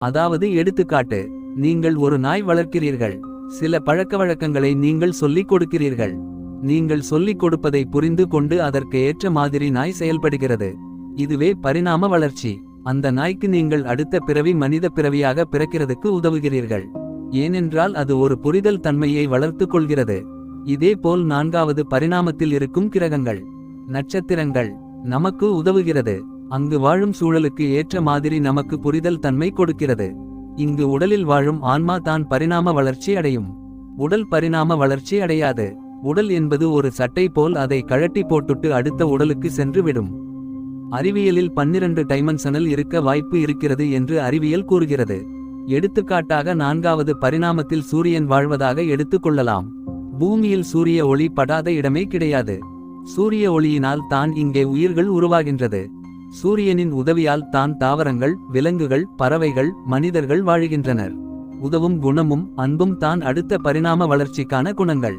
அதாவது எடுத்துக்காட்டு, நீங்கள் ஒரு நாய் வளர்க்கிறீர்கள். சில பழக்கவழக்கங்களை நீங்கள் சொல்லிக் கொடுக்கிறீர்கள். நீங்கள் சொல்லிக் கொடுப்பதை புரிந்து கொண்டு அதற்கு ஏற்ற மாதிரி நாய் செயல்படுகிறது. இதுவே பரிணாம வளர்ச்சி. அந்த நாய்க்கு நீங்கள் அடுத்த பிறவி மனித பிறவியாக பிறக்கிறதுக்கு உதவுகிறீர்கள். ஏனென்றால் அது ஒரு புரிதல் தன்மையை வளர்த்துக் கொள்கிறது. இதேபோல் நான்காவது பரிணாமத்தில் இருக்கும் கிரகங்கள், நட்சத்திரங்கள் நமக்கு உதவுகிறது. அங்கு வாழும் சூழலுக்கு ஏற்ற மாதிரி நமக்கு புரிதல் தன்மை கொடுக்கிறது. இங்கு உடலில் வாழும் ஆன்மா தான் பரிணாம வளர்ச்சி அடையும். உடல் பரிணாம வளர்ச்சி அடையாது. உடல் என்பது ஒரு சட்டை போல், அதை கழட்டி போட்டுட்டு அடுத்த உடலுக்கு சென்று விடும். அறிவியலில் 12 டைமென்ஷனல் இருக்க வாய்ப்பு இருக்கிறது என்று அறிவியல் கூறுகிறது. எடுத்துக்காட்டாக நான்காவது பரிணாமத்தில் சூரியன் வாழ்வதாக எடுத்துக்கொள்ளலாம். பூமியில் சூரிய ஒளி படாத இடமே கிடையாது. சூரிய ஒளியினால் தான் இங்கே உயிர்கள் உருவாகின்றது. சூரியனின் உதவியால் தான் தாவரங்கள், விலங்குகள், பறவைகள், மனிதர்கள் வாழுகின்றனர். உதவும் குணமும் அன்பும் தான் அடுத்த பரிணாம வளர்ச்சிக்கான குணங்கள்.